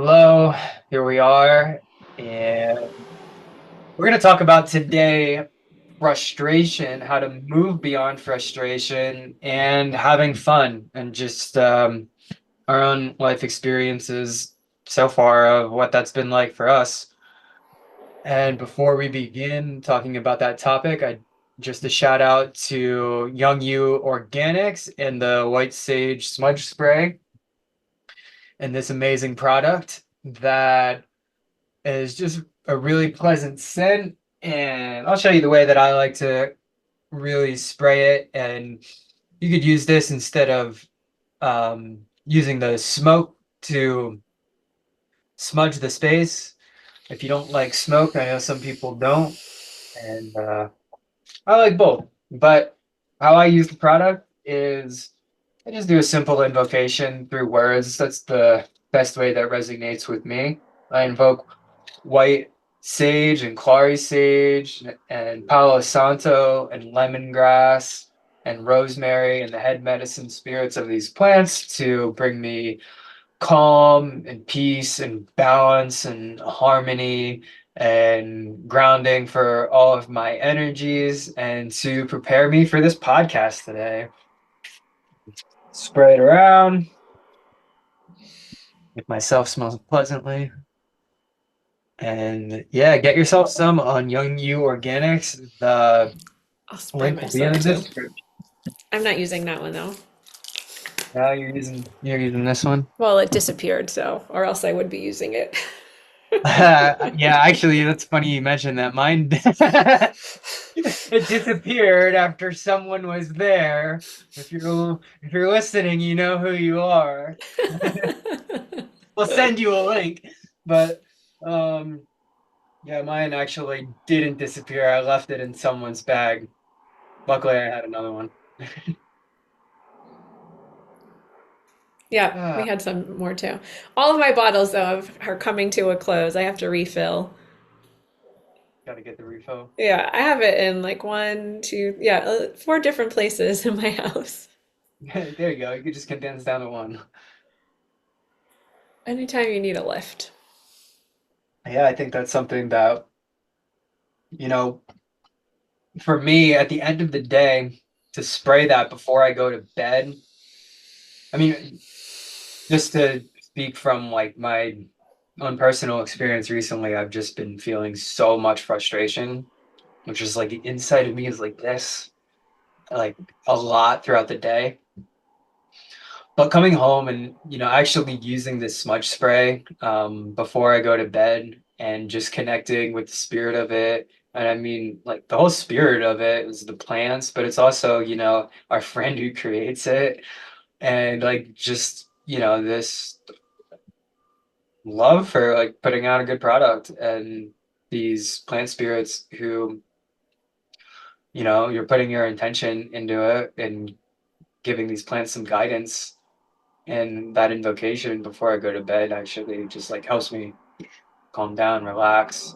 hello. Here we are, and we're going to talk about today frustration, how to move beyond frustration, and having fun, and just our own life experiences so far of what that's been like for us. And before we begin talking about that topic, I just a shout out to Young You Organics and the White Sage Smudge Spray and this amazing product that is just a really pleasant scent. And I'll show you the way that I like to really spray it. And you could use this instead of using the smoke to smudge the space. If you don't like smoke, I know some people don't. And I like both. But how I use the product is I just do a simple invocation through words. That's the best way that resonates with me. I invoke white sage and clary sage and palo santo and lemongrass and rosemary and the head medicine spirits of these plants to bring me calm and peace and balance and harmony and grounding for all of my energies and to prepare me for this podcast today. Spray it around. Make myself smell pleasantly. And yeah, get yourself some on Young You Organics. The I'll spray link will be in myself the too. description. I'm not using that one though. Now you're using this one. Well, it disappeared, so or else I would be using it. Yeah, actually, that's funny you mentioned that. Mine it disappeared after someone was there. If you're listening, you know who you are. We'll send you a link. But um yeah, mine actually didn't disappear. I left it in someone's bag. Luckily, I had another one. Yeah, we Ah, had some more too. All of my bottles though are coming to a close. I have to refill. gotta get the refill. Yeah, I have it in like one, two, yeah, four different places in my house. There you go. You could just condense down to one. Anytime you need a lift. Yeah, I think that's something that, you know, for me, at the end of the day, to spray that before I go to bed. I mean, just to speak from like my own personal experience recently, I've just been feeling so much frustration, which is like the inside of me is like this, like a lot throughout the day. But coming home and actually using this smudge spray before I go to bed and just connecting with the spirit of it. And I mean, like the whole spirit of it is the plants, but it's also, our friend who creates it. And like just, this love for like putting out a good product and these plant spirits who, you're putting your intention into it and giving these plants some guidance. And that invocation before I go to bed actually just like helps me calm down, relax,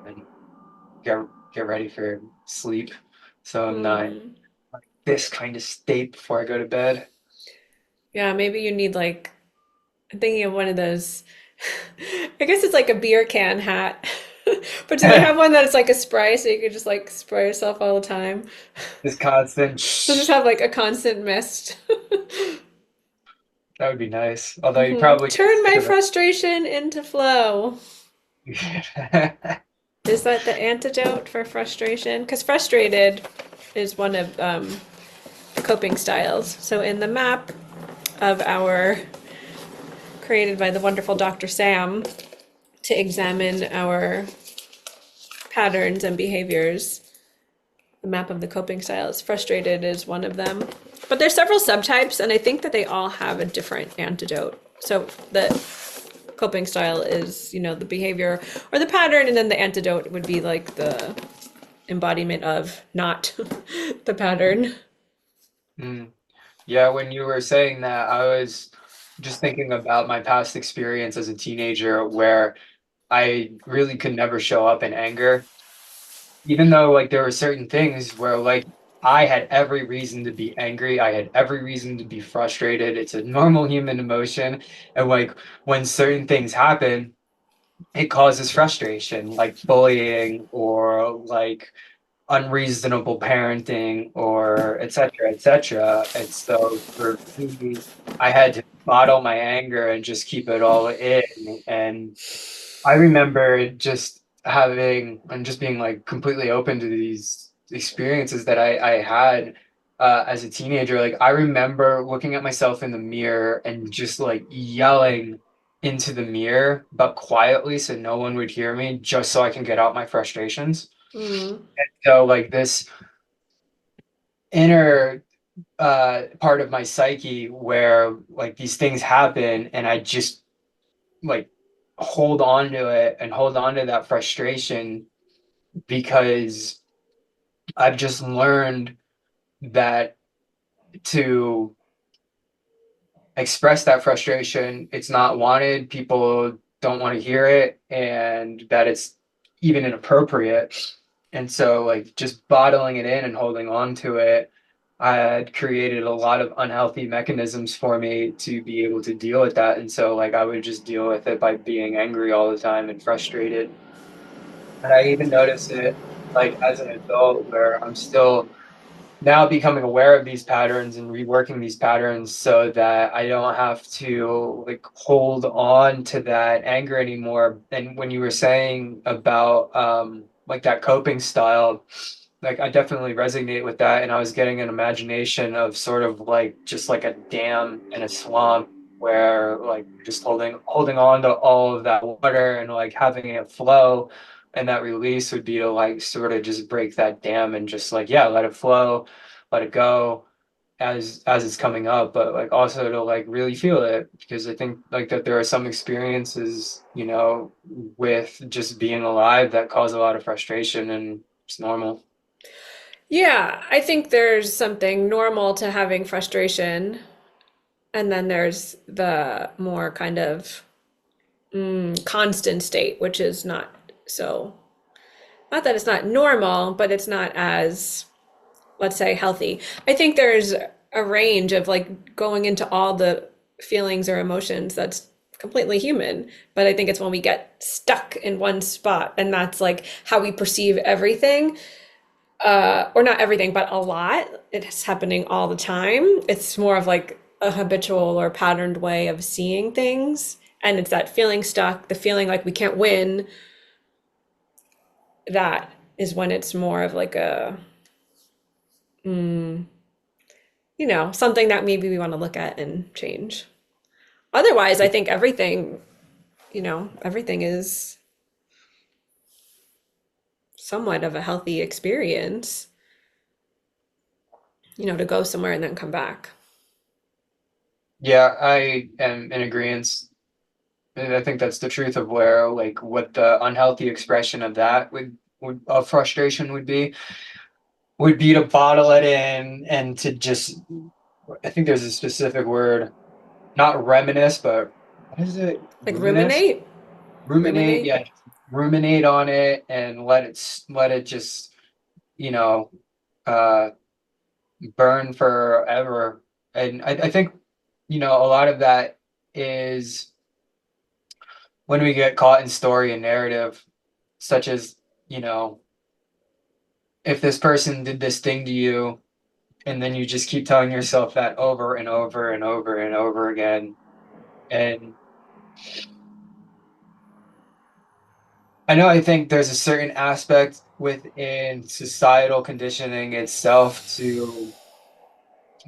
and get get ready for sleep. So I'm not in Hmm. this kind of state before I go to bed. Yeah, maybe you need like, I'm thinking of one of those, I guess it's like a beer can hat. But do they have one that it's like a spray so you could just like spray yourself all the time? This constant So just have like a constant mist. that would be nice. Although you Hmm. probably get Turn sick my of it. frustration into flow. Is that the antidote for frustration? Because frustrated is one of the coping styles. So in the map of our created by the wonderful Dr. Sam to examine our patterns and behaviors, the map of the coping styles, frustrated is one of them. But there's several subtypes, and I think that they all have a different antidote. So the coping style is, the behavior or the pattern, and then the antidote would be like the embodiment of not the pattern. Mm. Yeah, when you were saying that, I was just thinking about my past experience as a teenager where I really could never show up in anger, even though like there were certain things where like I had every reason to be angry. I had every reason to be frustrated. It's a normal human emotion. And like when certain things happen, it causes frustration, like bullying or like unreasonable parenting or et cetera, et cetera. And so for me, I had to bottle my anger and just keep it all in. And I remember just having and just being like completely open to these experiences that I had as a teenager. Like I remember looking at myself in the mirror and just like yelling into the mirror, but quietly so no one would hear me, just so I can get out my frustrations. Mm. So like this inner part of my psyche where like these things happen and I just like hold on to it and hold on to that frustration because I've just learned that to express that frustration, it's not wanted, people don't want to hear it, and that it's even inappropriate. And so, like, just bottling it in and holding on to it, I had created a lot of unhealthy mechanisms for me to be able to deal with that. And so, like, I would just deal with it by being angry all the time and frustrated. And I even notice it, like, as an adult, where I'm still now becoming aware of these patterns and reworking these patterns so that I don't have to like hold on to that anger anymore. And when you were saying about like that coping style, like I definitely resonate with that. And I was getting an imagination of sort of like just like a dam in a swamp where like just holding on to all of that water and like having it flow. And that release would be to like sort of just break that dam and just like, yeah, let it flow, let it go as it's coming up, but like also to like really feel it because I think like that there are some experiences, you know, with just being alive that cause a lot of frustration and it's normal. Yeah, I think there's something normal to having frustration, and then there's the more kind of constant state, which is not so, not that it's not normal, but it's not as, let's say, healthy. I think there's a range of like going into all the feelings or emotions that's completely human. But I think it's when we get stuck in one spot, and that's like how we perceive everything, or not everything, but a lot. It's happening all the time. It's more of like a habitual or patterned way of seeing things. And it's that feeling stuck, the feeling like we can't win. That is when it's more of like a, something that maybe we want to look at and change. Otherwise, I think everything, everything is somewhat of a healthy experience, to go somewhere and then come back. Yeah, I am in agreement. And I think that's the truth of where like what the unhealthy expression of that would of frustration would be to bottle it in and to just I think there's a specific word, not reminisce, but what is it? Like Ruminous? ruminate, Ruminate, ruminate. yeah, ruminate on it and let it just, you know, uh burn forever. And I think, you know, a lot of that is when we get caught in story and narrative, such as, you know, if this person did this thing to you, and then you just keep telling yourself that over and over and over and over again. And I know I think there's a certain aspect within societal conditioning itself to,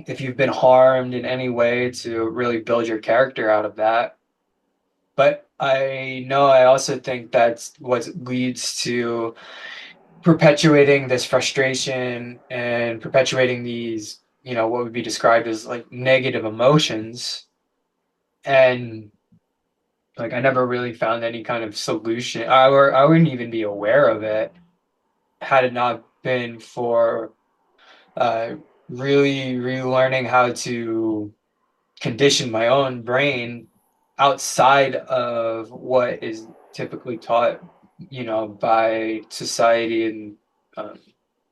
if you've been harmed in any way, to really build your character out of that. But I know I also think that's what leads to perpetuating this frustration and perpetuating these, you know, what would be described as like negative emotions. And like I never really found any kind of solution. I wouldn't even be aware of it had it not been for uh, really relearning how to condition my own brain outside of what is typically taught, you know, by society and um,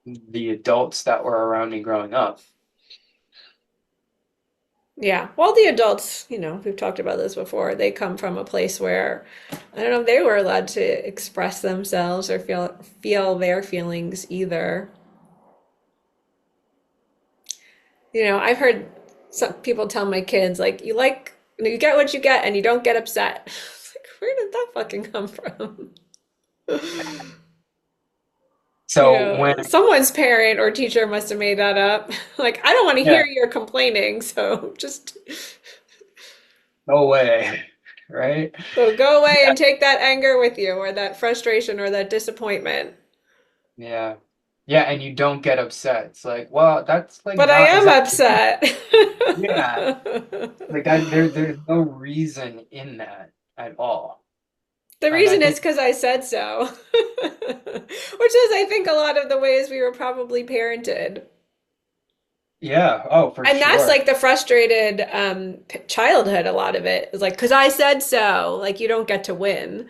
the adults that were around me growing up. Yeah. Well, the adults, we've talked about this before. They come from a place where I don't know if they were allowed to express themselves or feel their feelings either. I've heard some people tell my kids like you get what you get and you don't get upset. It's like, where did that fucking come from? So when, Someone's parent or teacher must have made that up. Like, I don't want to yeah, hear you're complaining, no way, right? so go away Yeah, and take that anger with you or that frustration or that disappointment. yeah, yeah, and you don't get upset. It's like, well, that's like But I not am exactly, upset. yeah, like there's no reason in that at all. The And I reason is think, because I said so. Which is, I think, a lot of the ways we were probably parented. yeah, oh, for And that's sure, like the frustrated childhood, a lot of it is like, because I said so, like you don't get to win.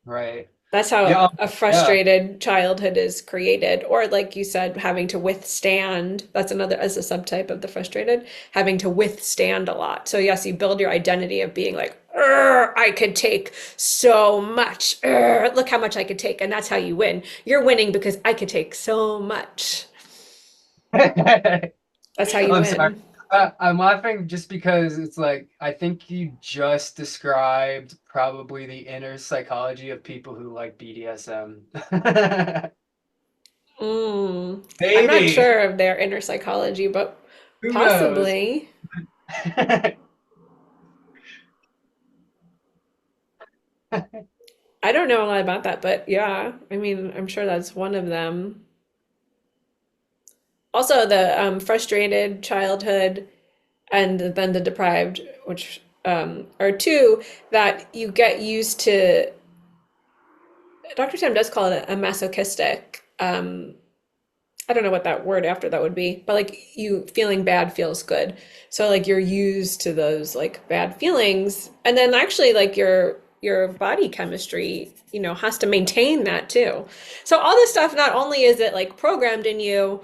right? That's Yeah, how a yeah, frustrated childhood is created. Or like you said, having to withstand, that's another as a subtype of the frustrated, having to withstand a lot. So yes, you build your identity of being like, I could take so much. Look how much I could take. And that's how you win. You're winning because I could take so much. yeah. That's how you I'm sorry. win. I'm laughing just because it's like I think you just described probably the inner psychology of people who like BDSM. I'm not Maybe. sure of their inner psychology, but Who knows? possibly. I don't know a lot about that, but yeah, I mean, I'm sure that's one of them. Also, the frustrated childhood and then the deprived, which are two that you get used to. Dr. Sam does call it a masochistic. I don't know what that word after that would be, but like you feeling bad feels good. So like you're used to those like bad feelings, and then actually like your body chemistry, has to maintain that too. So all this stuff, not only is it like programmed in you,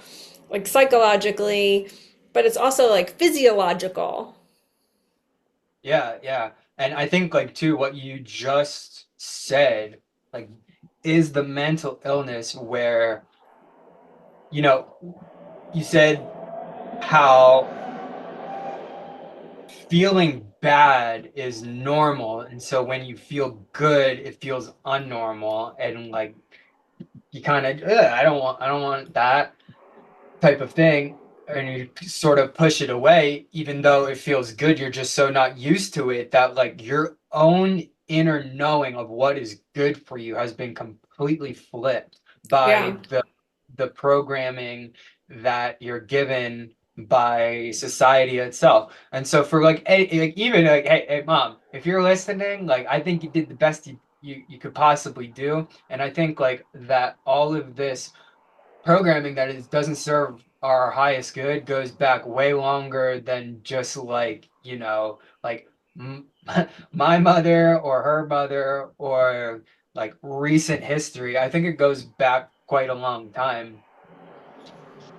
like psychologically, but it's also like physiological. Yeah, yeah. And I think like too what you just said like is the mental illness where you know you said how feeling bad is normal, and so when you feel good it feels unnormal, and like you kind of I don't want that type of thing, and you sort of push it away even though it feels good. You're just so not used to it that like your own inner knowing of what is good for you has been completely flipped Yeah. by the programming that you're given by society itself. And so for like even like hey mom, if you're listening, like I think you did the best you could possibly do. And I think like that all of this programming that is doesn't serve our highest good goes back way longer than just like like m my mother or her mother or like recent history. I think it goes back quite a long time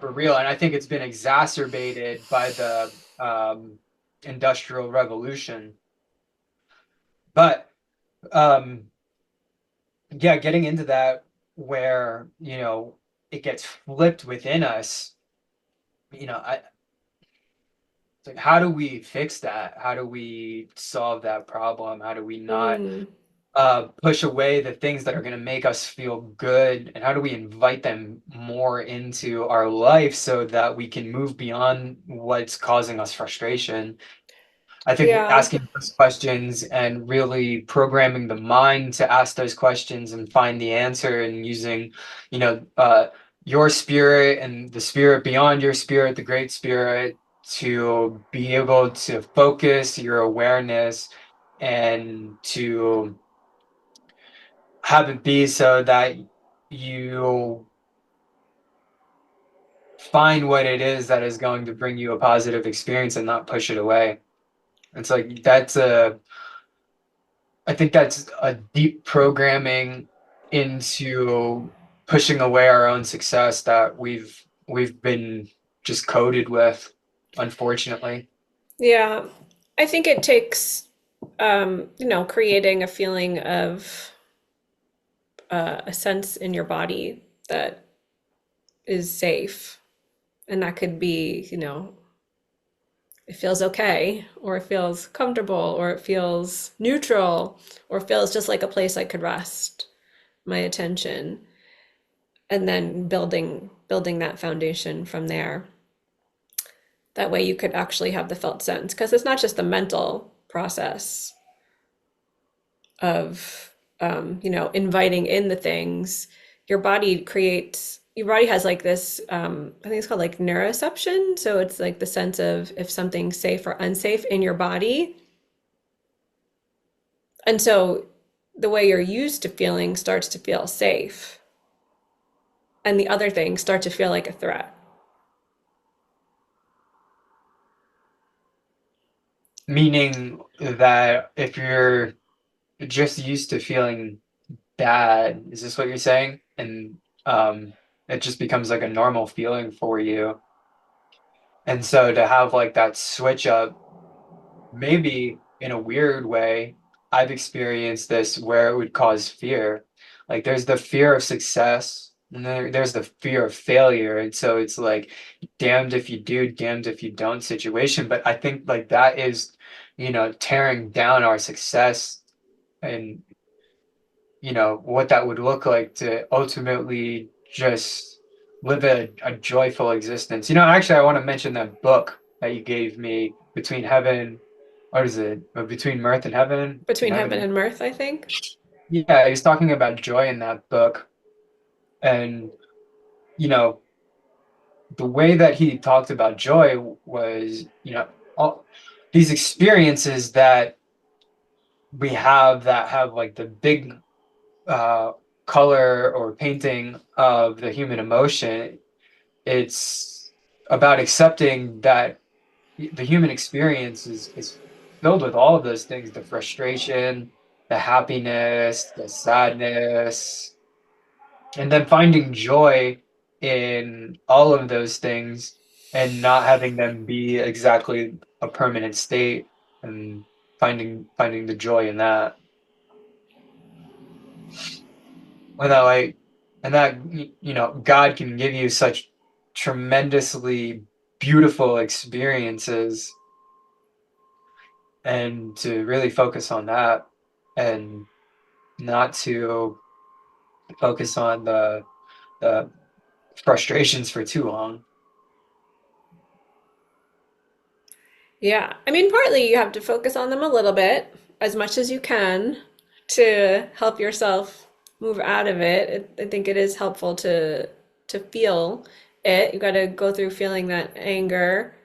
for real, and I think it's been exacerbated by the industrial revolution. But um yeah, getting into that where it gets flipped within us. I It's like, how do we fix that? How do we solve that problem? How do we not Mm. push away the things that are going to make us feel good? And how do we invite them more into our life so that we can move beyond what's causing us frustration? I think Yeah. asking those questions and really programming the mind to ask those questions and find the answer, and using, you know, uh, your spirit and the spirit beyond your spirit, the great spirit, to be able to focus your awareness and to have it be so that you find what it is that is going to bring you a positive experience and not push it away. It's like I think that's a deep programming into pushing away our own success that we've been just coded with, unfortunately. Yeah. I think it takes, creating a feeling of a sense in your body that is safe. And that could be, it feels okay, or it feels comfortable, or it feels neutral, or it feels just like a place I could rest my attention. And then building that foundation from there. That way you could actually have the felt sense. Because it's not just the mental process of inviting in the things. Your body has like this, I think it's called like neuroception. So it's like the sense of if something's safe or unsafe in your body. And so the way you're used to feeling starts to feel safe, and the other things start to feel like a threat. Meaning that if you're just used to feeling bad, is this what you're saying? And it just becomes like a normal feeling for you. And so to have like that switch up, maybe in a weird way, I've experienced this where it would cause fear. Like there's the fear of success, and then there's the fear of failure. And so it's like damned if you do, damned if you don't situation. But I think like that is, tearing down our success and, what that would look like to ultimately just live a joyful existence. Actually, I want to mention that book that you gave me, Between Heaven, what is it? Between Mirth and Heaven? Between Between Heaven heaven and and mirth, I think. yeah, he's talking about joy in that book. And, you know, the way that he talked about joy was, all these experiences that we have that have like the big uh, color or painting of the human emotion. It's about accepting that the human experience is filled with all of those things, the frustration, the happiness, the sadness, and then finding joy in all of those things and not having them be exactly a permanent state and finding the joy in that. And that like and that God can give you such tremendously beautiful experiences and to really focus on that and not to focus on the frustrations for too long. Yeah. I mean, partly you have to focus on them a little bit, as much as you can, to help yourself move out of it. I think it is helpful to feel it. You got to go through feeling that anger.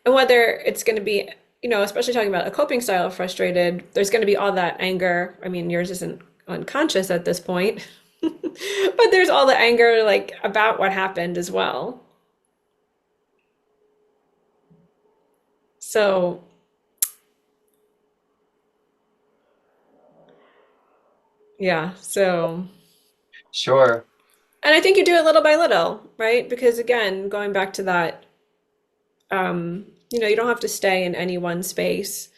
And whether it's going to be, especially talking about a coping style of frustrated, there's going to be all that anger. I mean, yours isn't unconscious at this point, but there's all the anger like about what happened as well. So, yeah. So, Sure, and I think you do it little by little, right? Because again, going back to that, you don't have to stay in any one space,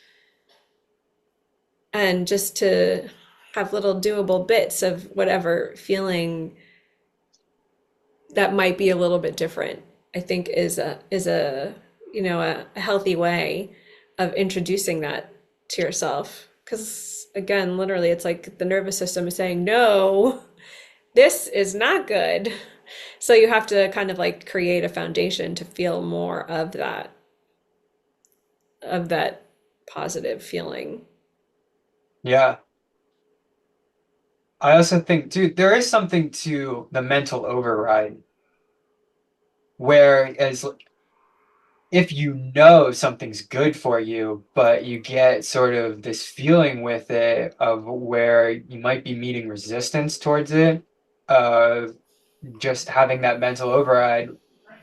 and just to have little doable bits of whatever feeling that might be a little bit different, I think is a a healthy way of introducing that to yourself. Because again, literally, it's like the nervous system is saying, no, this is not good. So you have to kind of like create a foundation to feel more of that positive feeling. yeah. I also think, too, there is something to the mental override, whereas if you know something's good for you, but you get sort of this feeling with it of where you might be meeting resistance towards it, uh, just having that mental override,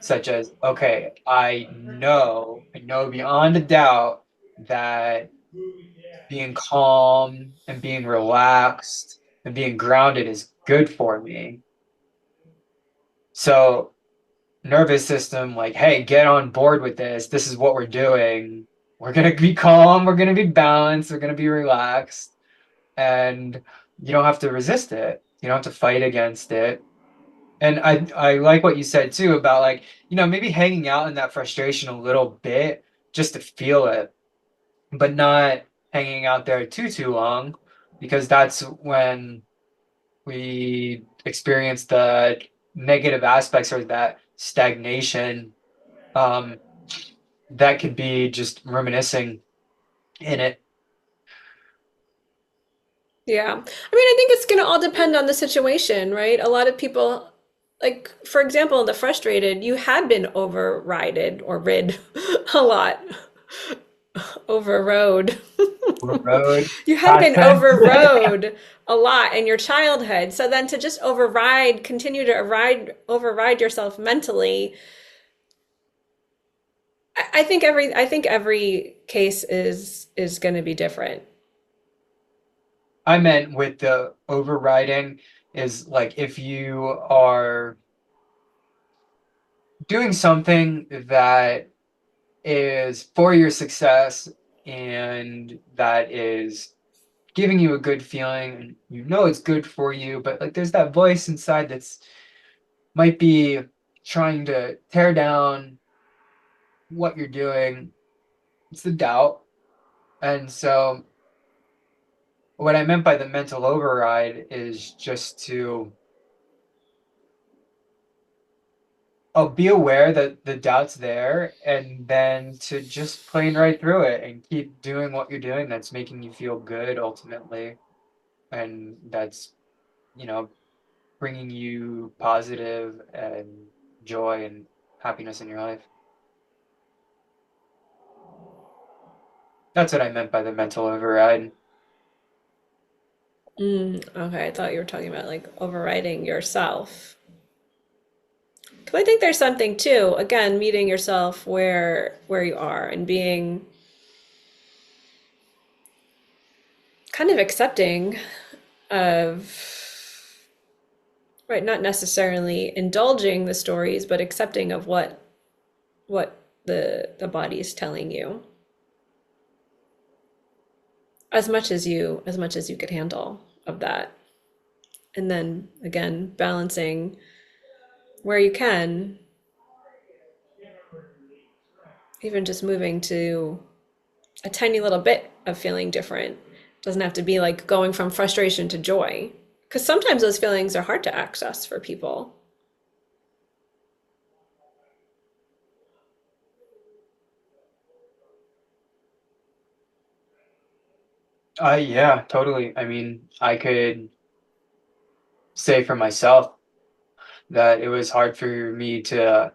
such as, okay, I know beyond a doubt that being calm and being relaxed and being grounded is good for me. So nervous system, like, hey, get on board with this. This is what we're doing. We're gonna be calm, we're gonna be balanced, we're gonna be relaxed, and you don't have to resist it. You don't have to fight against it. And I like what you said too about like, maybe hanging out in that frustration a little bit just to feel it, but not hanging out there too long because that's when we experience the negative aspects or that stagnation. Um, that could be just reminiscing in it. Yeah. I mean, I think it's going to all depend on the situation, right? A lot of people, like, for example, the frustrated, you had been overridden or rid a lot, overrode. Road, You had past been tense. overrode a lot in your childhood. So then to just continue to override yourself mentally, I think every case is going to be different. I meant with the overriding is like if you are doing something that is for your success and that is giving you a good feeling and it's good for you, but like there's that voice inside that's might be trying to tear down what you're doing. It's the doubt. And so what I meant by the mental override is just to be aware that the doubt's there and then to just plane right through it and keep doing what you're doing that's making you feel good ultimately. And that's, you know, bringing you positive and joy and happiness in your life. That's what I meant by the mental override. Okay, I thought you were talking about like overriding yourself. 'Cause I think there's something too, again, meeting yourself where you are and being kind of accepting of, right, not necessarily indulging the stories, but accepting of what the body is telling you as much as you could handle of that. And then again, balancing where you can, even just moving to a tiny little bit of feeling different. Doesn't have to be like going from frustration to joy, because sometimes those feelings are hard to access for people. Yeah, totally. I mean, I could say for myself that it was hard for me to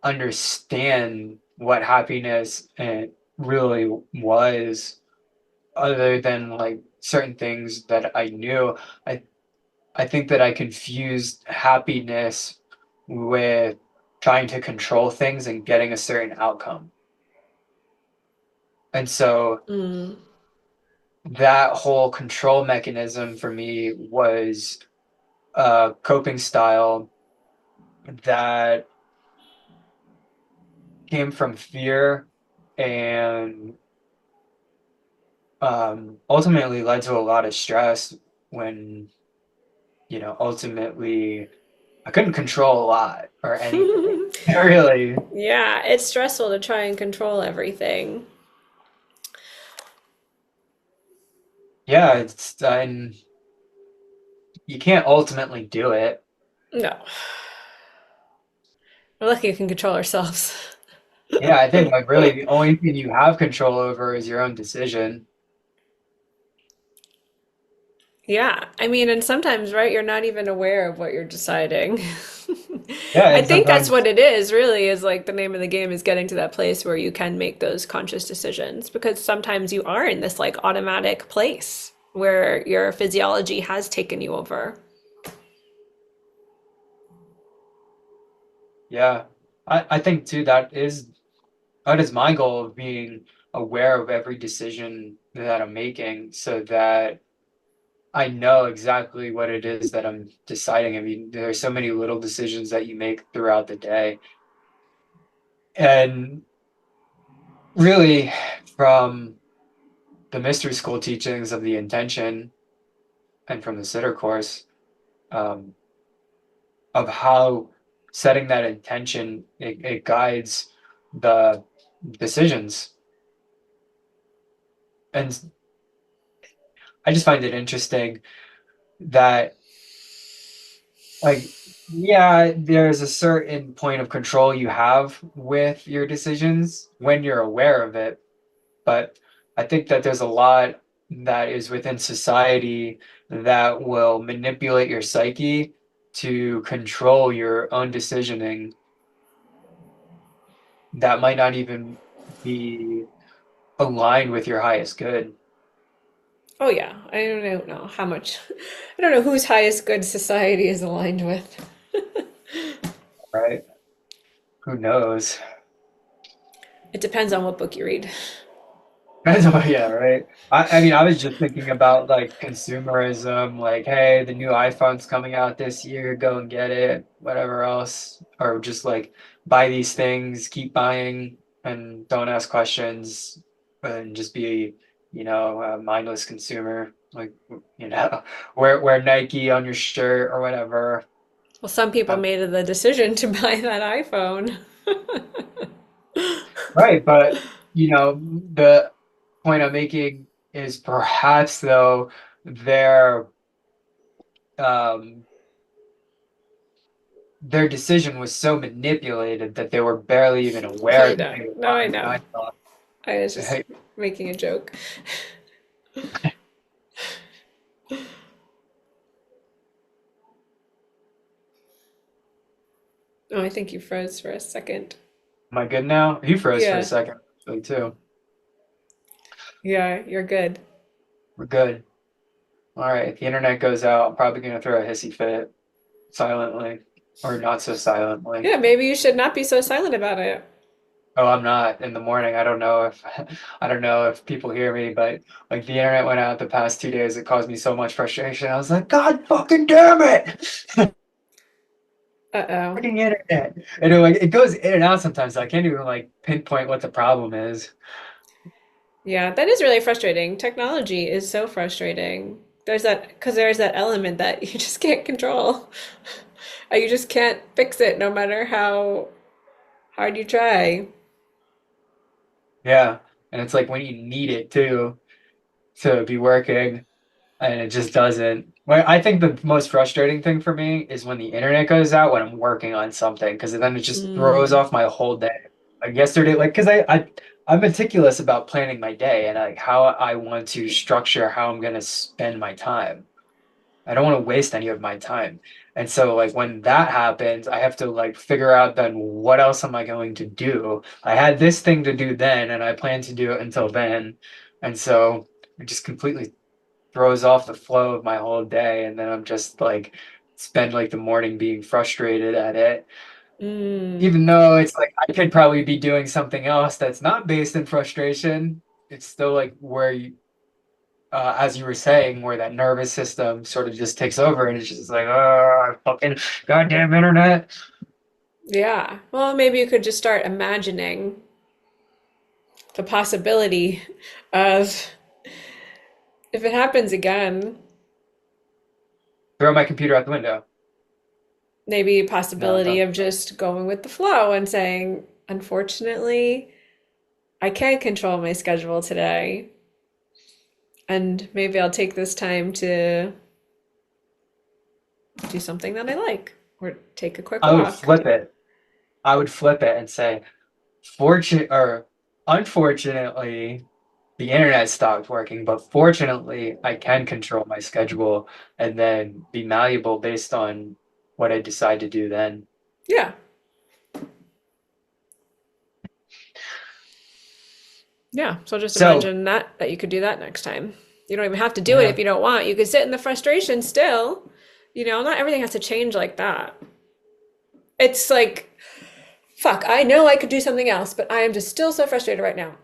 understand what happiness really was, other than like certain things that I knew. I I think that I confused happiness with trying to control things and getting a certain outcome. And so Mm. that whole control mechanism for me was a coping style that came from fear and ultimately led to a lot of stress when, ultimately I couldn't control a lot or anything. Really. Yeah, it's stressful to try and control everything. Yeah, and you can't ultimately do it. No, we're lucky we can control ourselves. Yeah, I think like really the only thing you have control over is your own decision. Yeah, I mean, and sometimes, right, you're not even aware of what you're deciding. Yeah, I and think that's sometimes what it is, really, is like the name of the game is getting to that place where you can make those conscious decisions because sometimes you are in this like automatic place where your physiology has taken you over. yeah. I think too that is my goal of being aware of every decision that I'm making so that I know exactly what it is that I'm deciding. I mean, there's so many little decisions that you make throughout the day. And really, from the mystery school teachings of the intention and from the sitter course, um, of how setting that intention, it guides the decisions. And I just find it interesting that, like, yeah, there's a certain point of control you have with your decisions when you're aware of it. But I think that there's a lot that is within society that will manipulate your psyche to control your own decisioning that might not even be aligned with your highest good, Oh yeah, I don't know how much. I don't know whose highest good society is aligned with. right? Who knows? It depends on what book you read. Yeah, right. I mean, I was just thinking about like consumerism, like, hey, the new iPhone's coming out this year, go and get it, whatever else, or just like buy these things, keep buying, and don't ask questions, and just be, a mindless consumer, like, wear Nike on your shirt or whatever. Well, some people Um, made the decision to buy that iPhone. right, but the point I'm making is perhaps though their um their decision was so manipulated that they were barely even aware I that know. they were No, I buying know. an iPhone. I was just Hey, making a joke. Oh, I think you froze for a second. am I good now? You froze for a Yeah. second, actually, too. Yeah, you're good. We're good. All right, if the internet goes out, I'm probably gonna throw a hissy fit silently, or not so silently. Yeah, maybe you should not be so silent about it. Oh, I'm not in the morning. I don't know if I don't know if people hear me, but like the internet went out the past 2 days. It caused me so much frustration. I was like, God fucking damn it! Uh-oh. Freaking internet. And it goes in and out sometimes. So I can't even like pinpoint what the problem is. Yeah, that is really frustrating. Technology is so frustrating. There's that element that you just can't control. You just can't fix it no matter how hard you try. Yeah. And it's like when you need it too to be working and it just doesn't. Well, I think the most frustrating thing for me is when the internet goes out when I'm working on something because then it just throws Mm, off my whole day. Like yesterday, like because I'm meticulous about planning my day and like how I want to structure how I'm gonna spend my time. I don't want to waste any of my time. And so like when that happens, I have to like figure out then what else am I going to do? I had this thing to do then and I plan to do it until then. And so it just completely throws off the flow of my whole day. And then I'm just like spend like the morning being frustrated at it. mm. Even though it's like I could probably be doing something else that's not based in frustration, it's still like where you as you were saying, where that nervous system sort of just takes over and it's just like, oh, fucking goddamn internet. Yeah. Well, maybe you could just start imagining the possibility of if it happens again, Throw my computer out the window. maybe a No, possibility don't. of just going with the flow and saying, unfortunately, I can't control my schedule today. And maybe I'll take this time to do something that I like or take a quick I would walk. flip it. I would flip it and say, fortunate or unfortunately, the internet stopped working, but fortunately, I can control my schedule and then be malleable based on what I decide to do then. Yeah. Yeah. So just So, imagine that you could do that next time. You don't even have to do it if yeah. you don't want. You could sit in the frustration still. Not everything has to change like that. It's like, fuck, I know I could do something else, but I am just still so frustrated right now.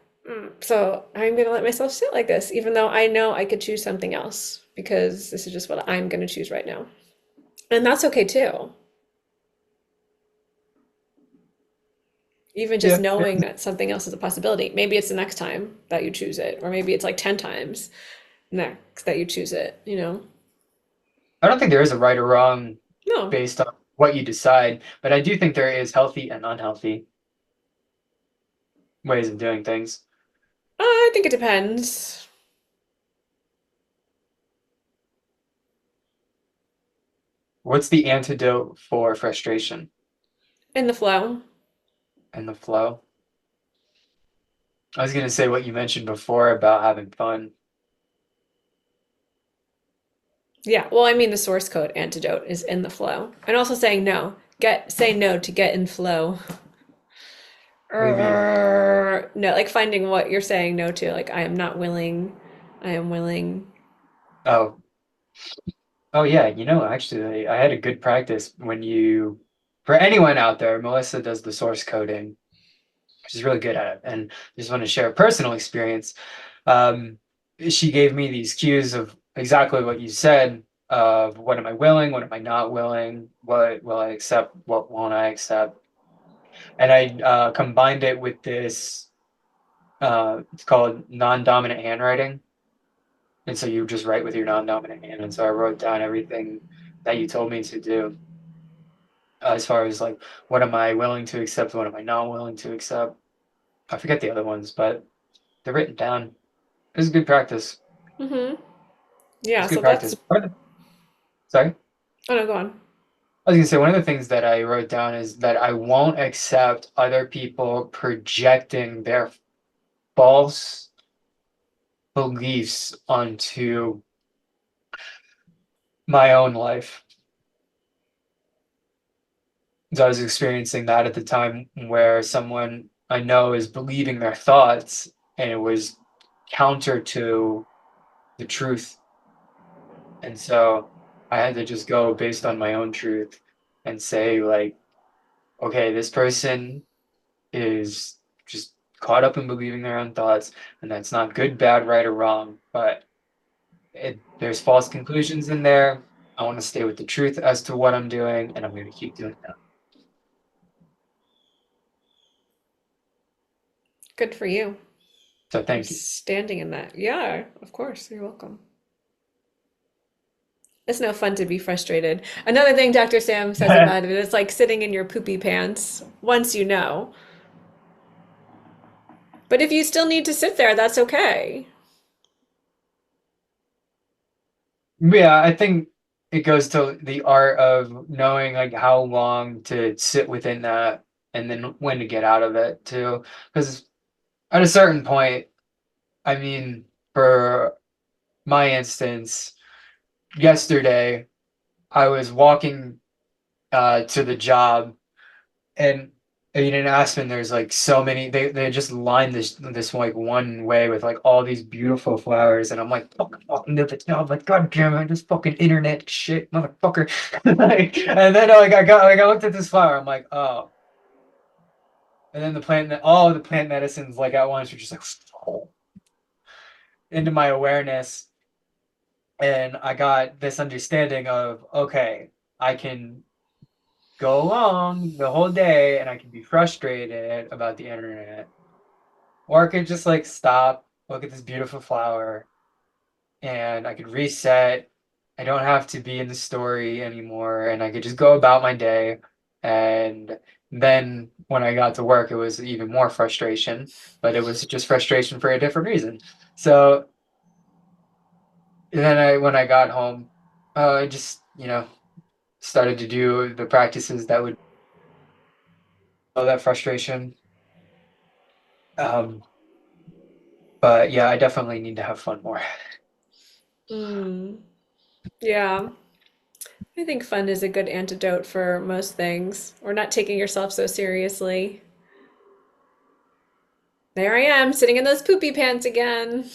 So I'm gonna let myself sit like this, even though I know I could choose something else because this is just what I'm gonna choose right now. And that's okay too. Even just Yeah. knowing that something else is a possibility. Maybe it's the next time that you choose it, or maybe it's like 10 times next that you choose it, you know? I don't think there is a right or wrong No, based on what you decide, but I do think there is healthy and unhealthy ways of doing things. I think it depends. What's the antidote for frustration In the flow. and the flow? I was going to say what you mentioned before about having fun. Yeah, well, I mean, the source code antidote is in the flow. And also saying no. Say no to get in flow. What do you mean? No, like finding what you're saying no to. Like, I am not willing. I am willing. Oh, oh yeah. Actually, I had a good practice for anyone out there, Melissa does the source coding. She's really good at it. And just want to share a personal experience. Um, she gave me these cues of exactly what you said of what am I willing, what am I not willing, what will I accept, what won't I accept. And I combined it with this, it's called non-dominant handwriting. And so you just write with your non-dominant hand. And so I wrote down everything that you told me to do as far as like, what am I willing to accept, what am I not willing to accept. I forget the other ones, but they're written down. It was good practice. It Mm-hmm. Yeah, was good so practice. that's. Sorry. Oh, no, go on. I was gonna say one of the things that I wrote down is that I won't accept other people projecting their false beliefs onto my own life. So I was experiencing that at the time where someone I know is believing their thoughts and it was counter to the truth. And so I had to just go based on my own truth and say like, okay, this person is just caught up in believing their own thoughts, and that's not good, bad, right, or wrong. But there's false conclusions in there. I want to stay with the truth as to what I'm doing, and I'm going to keep doing that. Good for you So for thank you. standing in that. Yeah, of course. You're welcome. It's no fun to be frustrated. Another thing Dr. Sam says about it is like sitting in your poopy pants once you know. But if you still need to sit there, that's okay. Yeah, I think it goes to the art of knowing like how long to sit within that and then when to get out of it too. Because at a certain point, I mean, for my instance, yesterday I was walking to the job and in Aspen there's like so many they just lined this like one way with like all these beautiful flowers and I'm like fucking walking to the job like god damn it this fucking internet shit motherfucker like and then I looked at this flower I'm like oh and then all the plant medicines like at once were just like into my awareness and I got this understanding of okay I can go along the whole day and I can be frustrated about the internet. Or I could just like stop, look at this beautiful flower, and I could reset. I don't have to be in the story anymore, and I could just go about my day. And then when I got to work, it was even more frustration, but it was just frustration for a different reason. So then when I got home, I just, started to do the practices that would all that frustration. Um, But yeah, I definitely need to have fun more. Mm, yeah. I think fun is a good antidote for most things, or not taking yourself so seriously. There I am, sitting in those poopy pants again.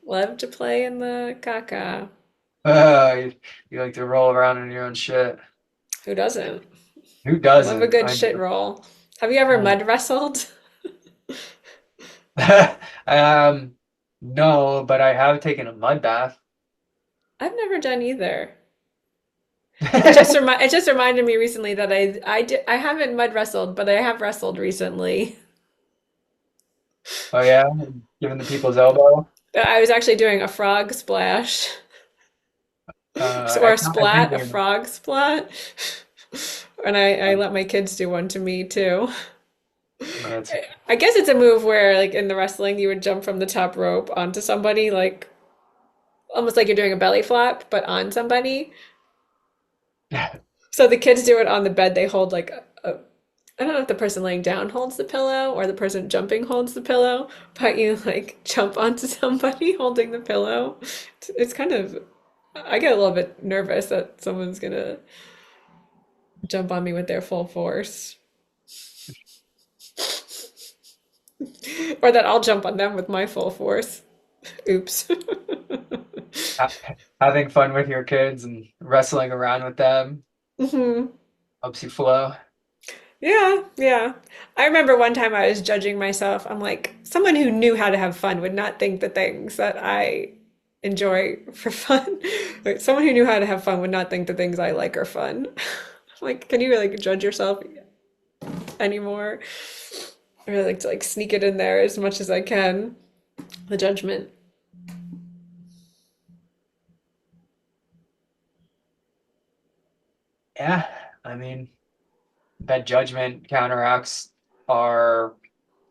Love to play in the caca. You like to roll around in your own shit. Who doesn't? Who Love a doesn't? good I shit do. roll. Have you ever Oh, mud wrestled? Um, no, but I have taken a mud bath. I've never done either. It just reminded me recently that I haven't mud wrestled, but I have wrestled recently. Oh yeah, giving the people's elbow. I was actually doing a frog splash or I think a they're frog splat. And I let my kids do one to me too. that's I guess it's a move where, like in the wrestling, you would jump from the top rope onto somebody, like almost like you're doing a belly flop, but on somebody. So the kids do it on the bed. They hold like I don't know if the person laying down holds the pillow or the person jumping holds the pillow, but you like jump onto somebody holding the pillow. It's kind of, I get a little bit nervous that someone's gonna jump on me with their full force, or that I'll jump on them with my full force. Oops. ha- having fun with your kids and wrestling around with them hmm helps you flow. Yeah, yeah. I remember one time I was judging myself. I'm like, someone who knew how to have fun would not think the things that I enjoy for fun. Like, someone who knew how to have fun would not think the things I like are fun. Like, can you like judge yourself anymore? I really like to like sneak it in there as much as I can. The judgment. Yeah, I mean that judgment counteracts our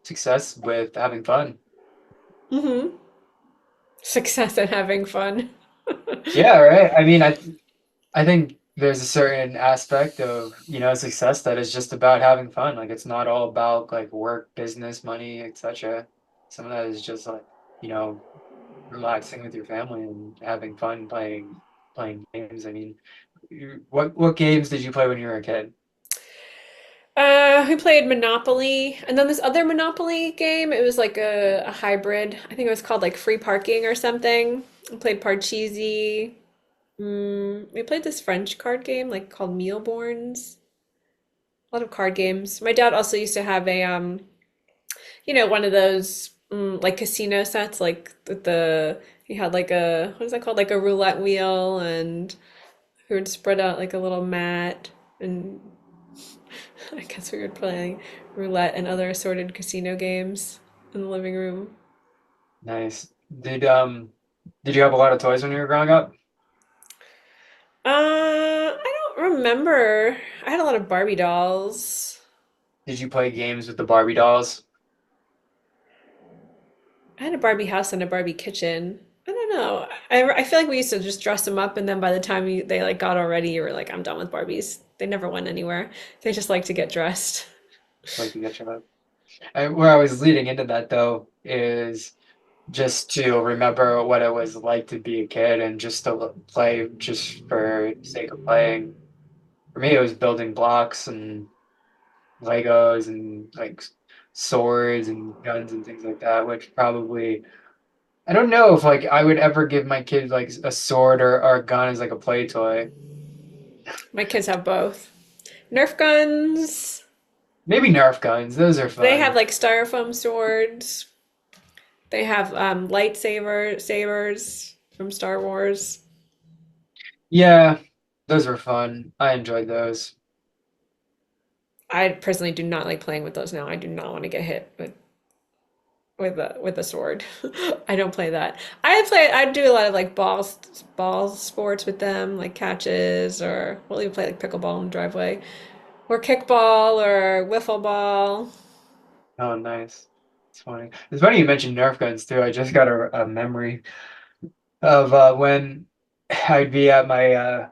success with having fun. hmm Success and having fun. Yeah, right. I think there's a certain aspect of, success that is just about having fun. Like it's not all about like work, business, money, etc. Some of that is just like, you know, relaxing with your family and having fun playing games. I mean, what games did you play when you were a kid? We played Monopoly, and then this other Monopoly game. It was like a hybrid. I think it was called like Free Parking or something. We played Parcheesi. We played this French card game like called Mealborns. A lot of card games. My dad also used to have a one of those like casino sets, like he had like a what is that called? Like a roulette wheel, and he would spread out like a little mat and I guess we would play roulette and other assorted casino games in the living room. Nice. Did you have a lot of toys when you were growing up? I don't remember. I had a lot of Barbie dolls. Did you play games with the Barbie dolls? I had a Barbie house and a Barbie kitchen. I don't know. I feel like we used to just dress them up, and then by the time they like got all ready, you were like, I'm done with Barbies. They never went anywhere. They just like to get dressed. Like you get your where I was leading into that though is just to remember what it was like to be a kid and just to play just for the sake of playing. For me, it was building blocks and Legos and like swords and guns and things like that, which probably I don't know if like I would ever give my kid like a sword or a gun as like a play toy. My kids have both. Nerf guns. Maybe Nerf guns, those are They have fun. like styrofoam swords. They have sabers from Star Wars. Yeah, those were fun. I enjoyed those. I personally do not like playing with those now. I do not want to get hit with a sword. I don't play that. I do a lot of like ball sports with them, like catches, or we'll even play like pickleball in the driveway, or kickball or wiffle ball. Oh, nice. It's funny you mentioned Nerf guns too. I just got a memory of when I'd be at my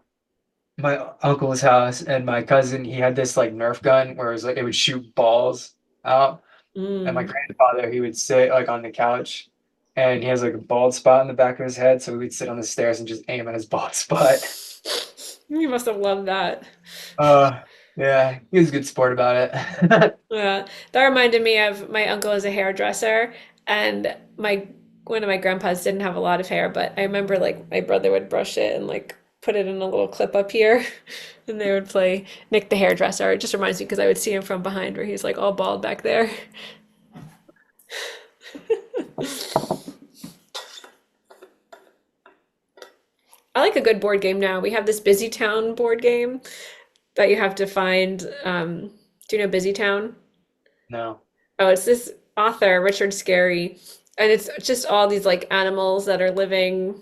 uncle's house and my cousin he had this like Nerf gun where it was like it would shoot balls out, and my Mm. grandfather he would sit like on the couch and he has like a bald spot on the back of his head, so we would sit on the stairs and just aim at his bald spot. You must have loved that. Uh, yeah, he was a good sport about it. Yeah, that reminded me of my uncle is a hairdresser, and my one of my grandpas didn't have a lot of hair, but I remember like my brother would brush it and like put it in a little clip up here, and they would play Nick the hairdresser. It just reminds me because I would see him from behind where he's like all bald back there. I like a good board game now. We have this Busy Town board game that you have to find. Do you know Busy Town? No. Oh, it's this author, Richard Scarry, and it's just all these like animals that are living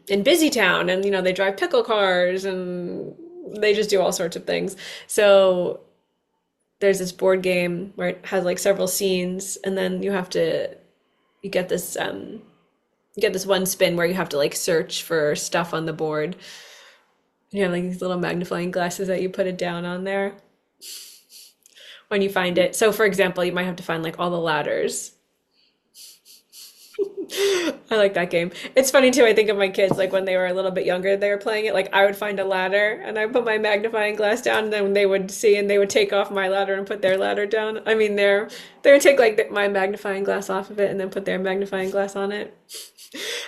in Busy Town, and they drive pickle cars and they just do all sorts of things. So there's this board game where it has like several scenes, and then you get this one spin where you have to like search for stuff on the board. You have like these little magnifying glasses that you put it down on there when you find it. So for example, you might have to find like all the ladders. I like that game. It's funny too. I think of my kids like when they were a little bit younger, they were playing it. Like I would find a ladder and I put my magnifying glass down, and then they would see and they would take off my ladder and put their ladder down. I mean, they would take like my magnifying glass off of it and then put their magnifying glass on it.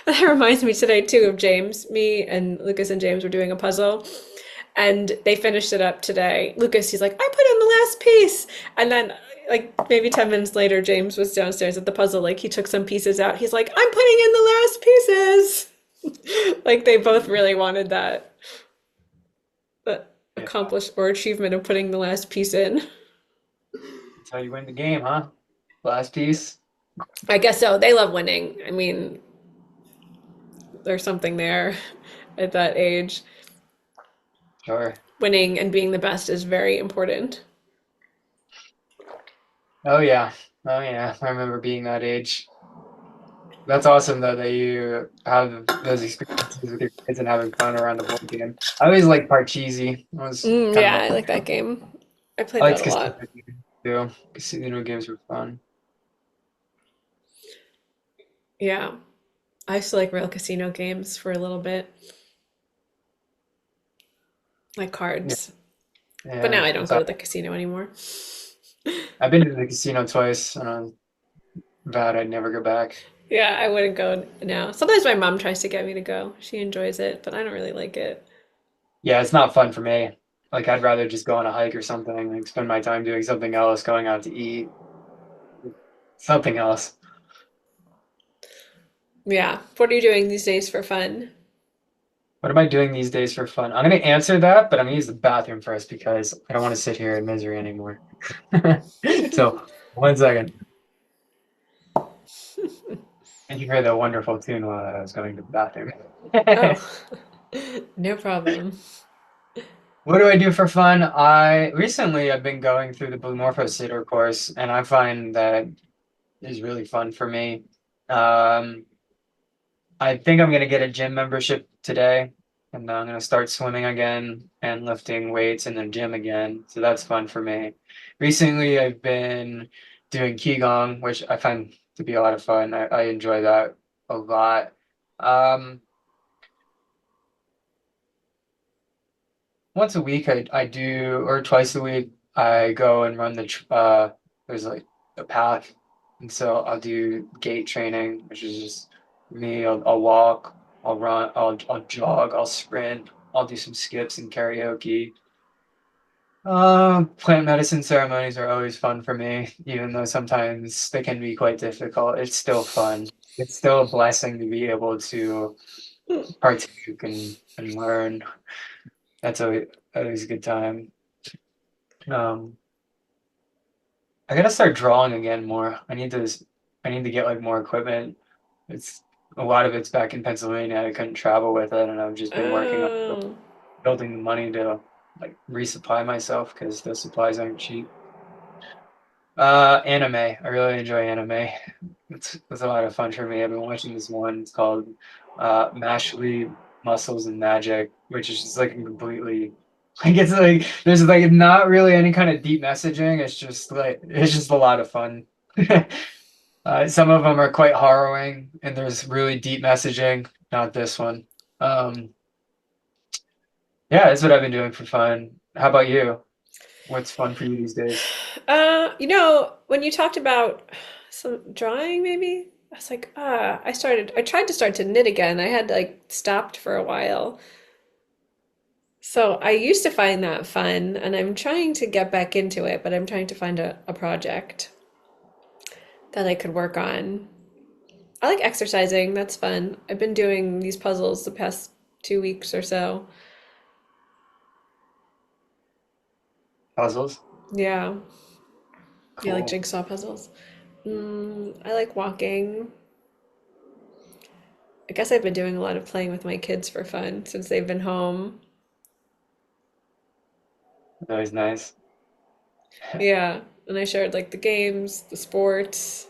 That reminds me today too of James. Me and Lucas and James were doing a puzzle, and they finished it up today. Lucas, he's like, I put in the last piece. And then, like, maybe 10 minutes later, James was downstairs at the puzzle. Like, he took some pieces out. He's like, I'm putting in the last pieces. Like, they both really wanted that Yeah. accomplish or achievement of putting the last piece in. That's how you win the game, huh? Last piece. I guess so. They love winning. I mean, there's something there at that age. Sure. Winning and being the best is very important. Oh yeah. Oh yeah. I remember being that age. That's awesome though that you have those experiences with your kids and having fun around the board game. I always liked Parcheesi. It was kind of Yeah, a I like that game. I I played that liked a casino lot. games too. Casino games were fun. Yeah. I used to like real casino games for a little bit, like Yeah. cards. But now Yeah. I don't That's go all. to the casino anymore. I've been to the casino twice and I'm vowed I'd never go back. Yeah, I wouldn't go now. Sometimes my mom tries to get me to go. She enjoys it, but I don't really like it. Yeah, it's not fun for me. Like I'd rather just go on a hike or something, like spend my time doing something else, going out to eat, something else. Yeah. What are you doing these days for fun? What am I doing these days for fun? I'm gonna answer that, but I'm gonna use the bathroom first because I don't want to sit here in misery anymore. So, 1 second. Thank you for the wonderful tune while I was going to the bathroom. Oh, no problem. What do I do for fun? I recently I've been going through the Blue Morpho Sitter course, and I find that is really fun for me. Um, I think I'm gonna get a gym membership today, and I'm gonna start swimming again and lifting weights in the gym again. So that's fun for me. Recently, I've been doing Qigong, which I find to be a lot of fun. I enjoy that a lot. Um, Once a week, I do, or twice a week, I go and run there's like a path. And so I'll do gait training, which is just me. I'll walk, I'll run, I'll jog, I'll sprint, I'll do some skips and karaoke. Plant medicine ceremonies are always fun for me, even though sometimes they can be quite difficult. It's still fun. It's still a blessing to be able to partake and learn. That's always a good time. Um, I gotta start drawing again more. I need to get like more equipment. It's a lot of it's back in Pennsylvania. I couldn't travel with it, and I've just been working on Oh, building the money to like resupply myself because those supplies aren't cheap. Anime. I really enjoy anime. It's a lot of fun for me. I've been watching this one. It's called Mashley Muscles and Magic, which is just like a completely like it's like there's like not really any kind of deep messaging. It's just a lot of fun. Some of them are quite harrowing, and there's really deep messaging. Not this one. Um, yeah, that's what I've been doing for fun. How about you? What's fun for you these days? when you talked about some drawing, maybe I was like, I tried to start to knit again. I had like stopped for a while. So I used to find that fun, and I'm trying to get back into it, but I'm trying to find a project that I could work on. I like exercising. That's fun. I've been doing these puzzles the past 2 weeks or so. Puzzles. Yeah. Yeah, like Cool. jigsaw puzzles. I like walking. I guess I've been doing a lot of playing with my kids for fun since they've been home. Always nice. Yeah, and I shared like the games, the sports,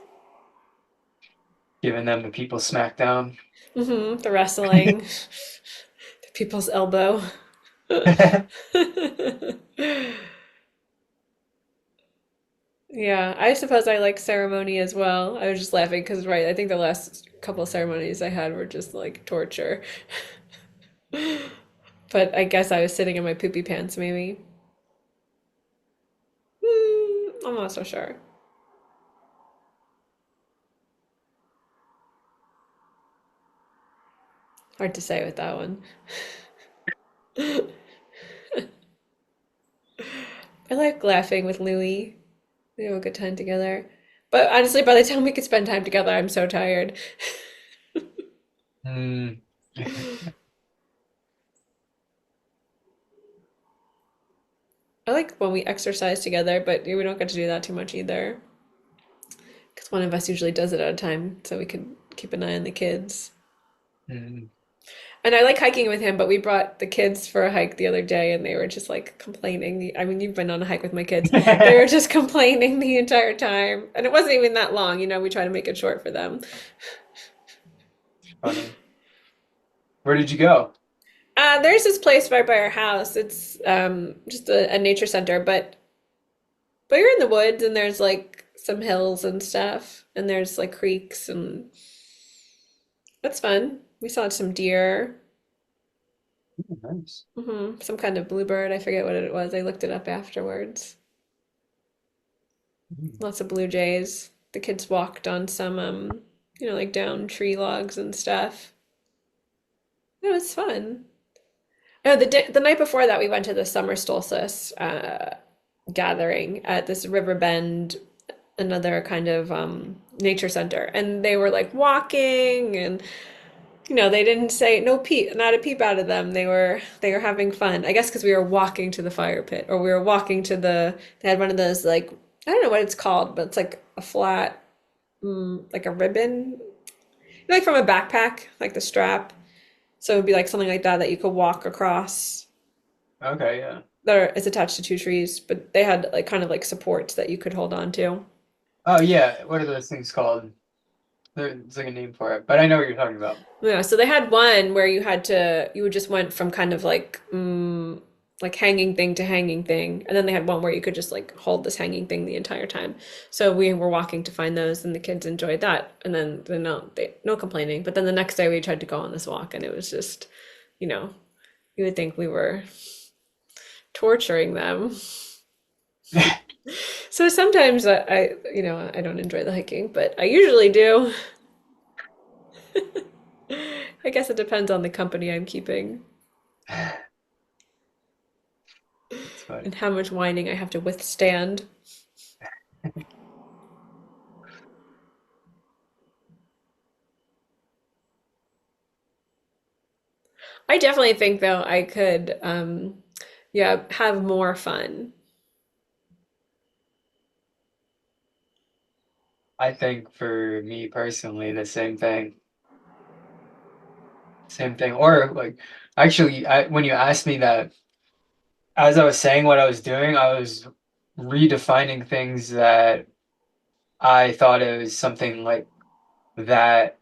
Giving them the people smackdown. the wrestling, the people's elbow. Yeah, I suppose I like ceremony as well. I was just laughing because, right, I think the last couple of ceremonies I had were just like torture. But I guess I was sitting in my poopy pants, maybe. I'm not so sure. Hard to say with that one. I like laughing with Louie. We have a good time together. But honestly, by the time we could spend time together, I'm so tired. Mm. I like when we exercise together, but we don't get to do that too much either. Because one of us usually does it at a time, so we can keep an eye on the kids. Mm. And I like hiking with him, but we brought the kids for a hike the other day and they were just like complaining. I mean, you've been on a hike with my kids. They were just complaining the entire time. And it wasn't even that long, we try to make it short for them. Funny. Where did you go? There's this place right by our house. It's just a nature center, but you're in the woods and there's like some hills and stuff, and there's like creeks and that's fun. We saw some deer, Oh, nice. some kind of bluebird. I forget what it was. I looked it up afterwards. Mm. Lots of blue jays. The kids walked on some, like down tree logs and stuff. It was fun. Oh, the night before that, we went to the summer solstice gathering at this river bend, another kind of nature center, and they were like walking, and they didn't say no peep, not a peep out of them. They were having fun. I guess because we were walking to the fire pit, or we were walking to the. They had one of those like I don't know what it's called, but it's like a flat, like a ribbon, like from a backpack, like the strap. So it would be like something like that you could walk across. Okay, yeah. It's attached to two trees, but they had like kind of like supports that you could hold on to. Oh, yeah. What are those things called? There's like a name for it, but I know what you're talking about. Yeah, so they had one where you would just went from kind of like hanging thing to hanging thing, and then they had one where you could just like hold this hanging thing the entire time. So we were walking to find those, and the kids enjoyed that, and then no complaining. But then the next day we tried to go on this walk, and it was just, you know, you would think we were torturing them. So sometimes I don't enjoy the hiking, but I usually do. I guess it depends on the company I'm keeping It's funny. and how much whining I have to withstand. I definitely think though I could yeah, have more fun. I think for me personally, the same thing. Same thing. Or like, actually, when you asked me that, as I was saying what I was doing, I was redefining things that I thought it was something like that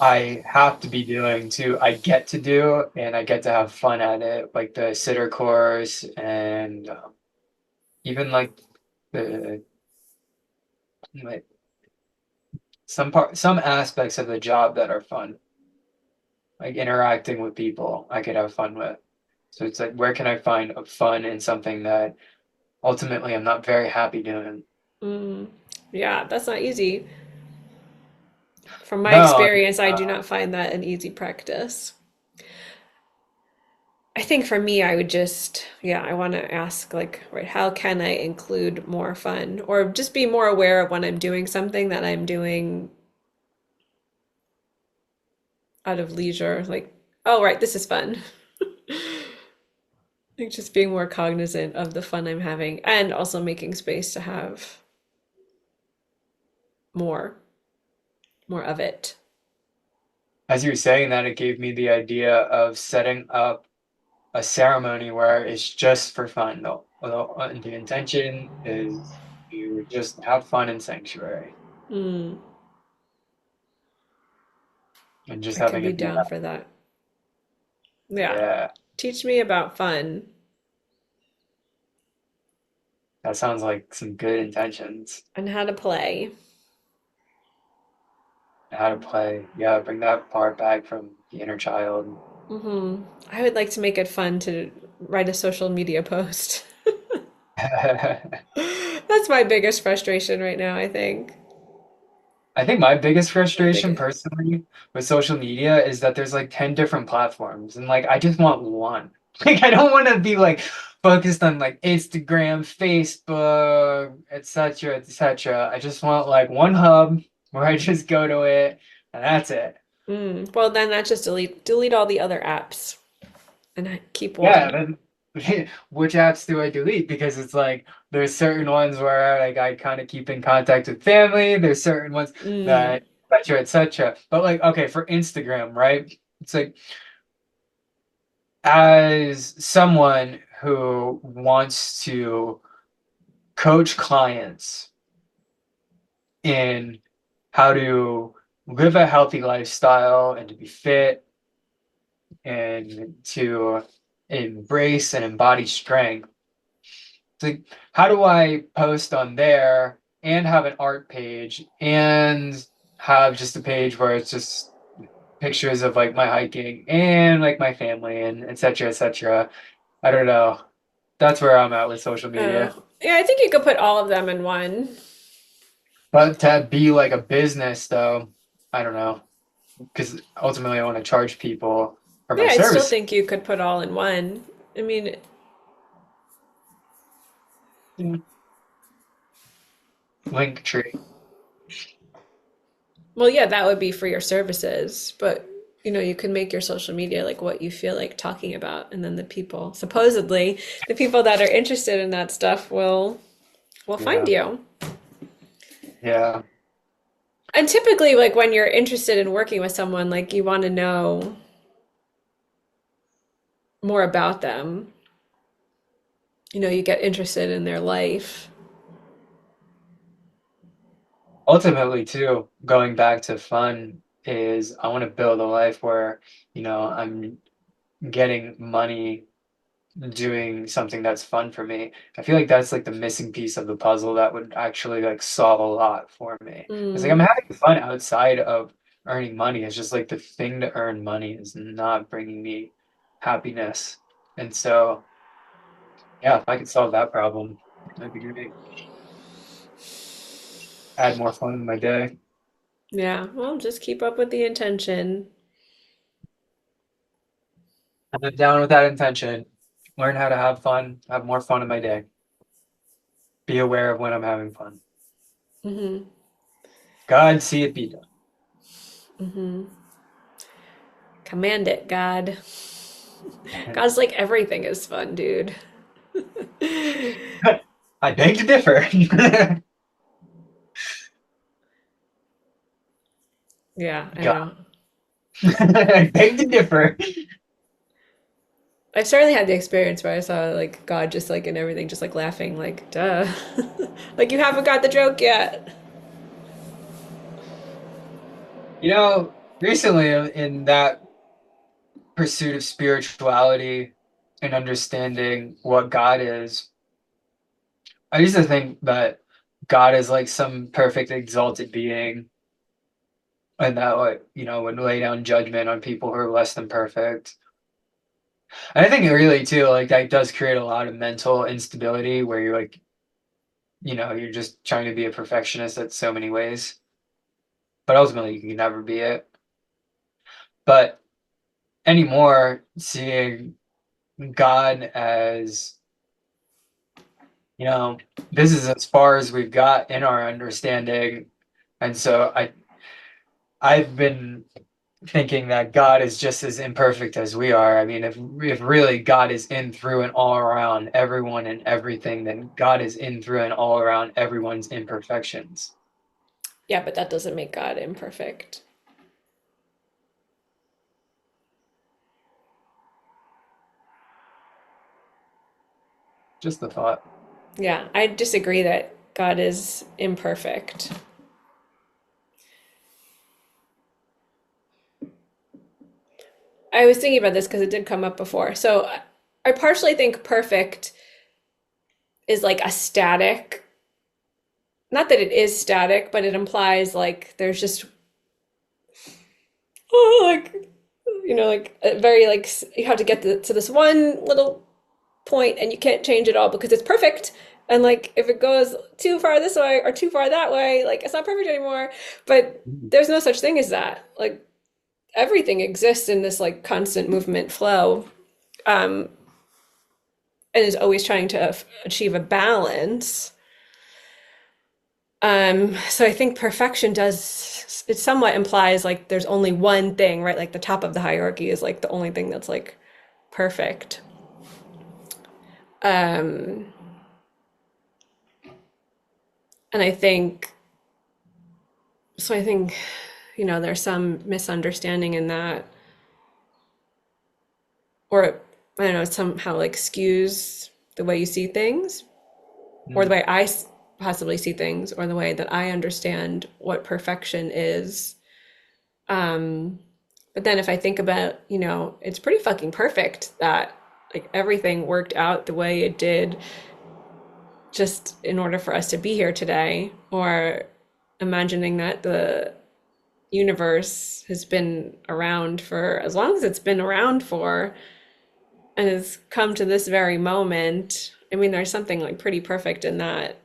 I have to be doing to I get to do and I get to have fun at it, like the sitter course and even like the like some aspects of the job that are fun, like interacting with people I could have fun with. So it's like where can I find a fun in something that ultimately I'm not very happy doing? Mm, yeah, that's not easy. From my No, experience, I do uh, not find that an easy practice. I think for me, I would just, yeah, I want to ask, like, right, how can I include more fun or just be more aware of when I'm doing something that I'm doing out of leisure? Like, oh, right, this is fun. Like, just being more cognizant of the fun I'm having and also making space to have more, more of it. As you were saying that, it gave me the idea of setting up a ceremony where it's just for fun, though. The intention is to just have fun in sanctuary Mm, and just I could having be it be down that. for that. Yeah. Yeah, Teach me about fun that sounds like some good intentions. and how to play. How to play. Yeah, bring that part back from the inner child. Hmm. I would like to make it fun to write a social media post. That's my biggest frustration right now, I think. I think my biggest My frustration biggest. personally with social media is that there's like 10 different platforms and like I just want one. Like I don't want to be like focused on like Instagram, Facebook, etc., etc. I just want like one hub where I just go to it and that's it. Mm. Well, then that just delete all the other apps and keep Yeah, one. then which apps do I delete? Because it's like there's certain ones where like I kind of keep in contact with family. There's certain ones Mm. that etc. etc. But like okay, for Instagram, right? It's like as someone who wants to coach clients in how to live a healthy lifestyle and to be fit and to embrace and embody strength. It's like, how do I post on there and have an art page and have just a page where it's just pictures of like my hiking and like my family and etc. etc. I don't know. That's where I'm at with social media. Yeah, I think you could put all of them in one. But to be like a business though, I don't know. Because ultimately I want to charge people for my Yeah, I still service. think you could put all in one. I mean, Yeah. Link tree. well, yeah, that would be for your services, but you can make your social media like what you feel like talking about, and then supposedly, the people that are interested in that stuff will find Yeah. you. Yeah. And typically, like when you're interested in working with someone, like you want to know more about them. You get interested in their life. Ultimately too, going back to fun is I want to build a life where, I'm getting money doing something that's fun for me. I feel like that's like the missing piece of the puzzle that would actually like solve a lot for me. It's like I'm Mm, having fun outside of earning money. It's just like the thing to earn money is not bringing me happiness. And so, yeah, if I could solve that problem, that'd be great. Add more fun in my day. yeah, well, just keep up with the intention. I'm down with that intention. Learn how to have fun, have more fun in my day. Be aware of when I'm having fun. Hmm. God, see it be done. Hmm. Command it, God. God's like everything is fun, dude. I beg to differ. Yeah, I God. know. I beg to differ. I certainly had the experience where I saw like God just like in everything, just like laughing, like, duh. Like you haven't got the joke yet. Recently in that pursuit of spirituality and understanding what God is, I used to think that God is like some perfect exalted being and that like, would lay down judgment on people who are less than perfect. And I think it really too, like that does create a lot of mental instability where you're like, you're just trying to be a perfectionist at so many ways, but ultimately you can never be it. But anymore, seeing God as, you know, this is as far as we've got in our understanding. And so I've been thinking that God is just as imperfect as we are. I mean, if really God is in through and all around everyone and everything, then God is in through and all around everyone's imperfections. Yeah, but that doesn't make God imperfect. Just the thought. Yeah, I disagree that God is imperfect. I was thinking about this because it did come up before. So I partially think perfect is like a static, not that it is static, but it implies like there's just, oh, like, like a very like you have to get to this one little point and you can't change it all because it's perfect. And like if it goes too far this way or too far that way, like it's not perfect anymore. But there's no such thing as that. Like everything exists in this like constant movement flow, um, and is always trying to achieve a balance. So I think perfection does, it somewhat implies like there's only one thing, right? Like the top of the hierarchy is like the only thing that's like perfect. Um, and I think, there's some misunderstanding in that, or I don't know, somehow like skews the way you see things, or the Mm. way possibly see things, or the way that I understand what perfection is. Um, but then if I think about, it's pretty fucking perfect that like everything worked out the way it did just in order for us to be here today, or imagining that the universe has been around for as long as it's been around for and has come to this very moment. I mean, there's something like pretty perfect in that.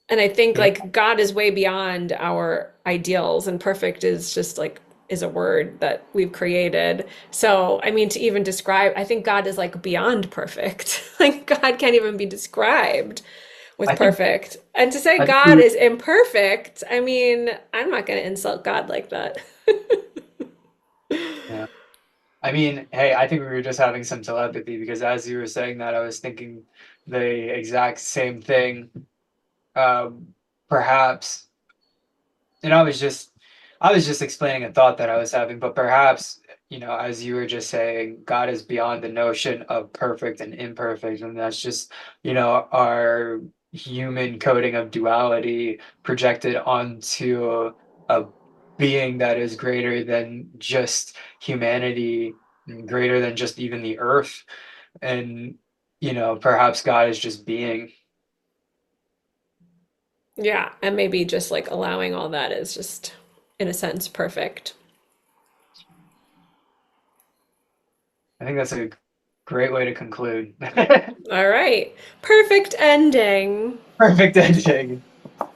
And I think Yeah, like God is way beyond our ideals, and perfect is just like is a word that we've created. So, I mean, to even describe, I think God is like beyond perfect. Like God can't even be described with I think perfect. And to say I think God we is imperfect, I mean, I'm not going to insult God like that. yeah. I mean, hey, I think we were just having some telepathy because as you were saying that, I was thinking the exact same thing. Perhaps, and I was just explaining a thought that I was having, but perhaps, as you were just saying, God is beyond the notion of perfect and imperfect, and that's just, our human coding of duality projected onto a being that is greater than just humanity, and greater than just even the earth. And, perhaps God is just being. Yeah, and maybe just like allowing all that is just, in a sense, perfect. I think that's a great way to conclude. All right, perfect ending. Perfect ending. All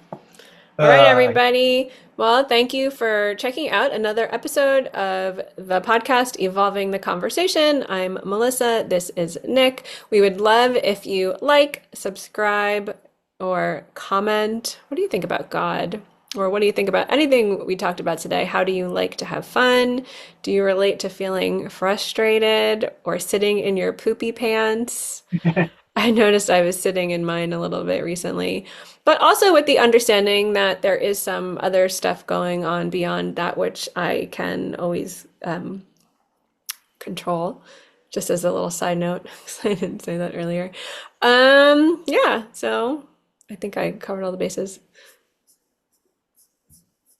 right, Uh, everybody. Well, thank you for checking out another episode of the podcast Evolving the Conversation. I'm Melissa. This is Nick. We would love if you like, subscribe, or comment. What do you think about God? Or what do you think about anything we talked about today? How do you like to have fun? Do you relate to feeling frustrated or sitting in your poopy pants? I noticed I was sitting in mine a little bit recently, but also with the understanding that there is some other stuff going on beyond that which I can always control. Just as a little side note, 'cause I didn't say that earlier. Yeah, so I think I covered all the bases.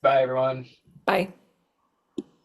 Bye, everyone. Bye.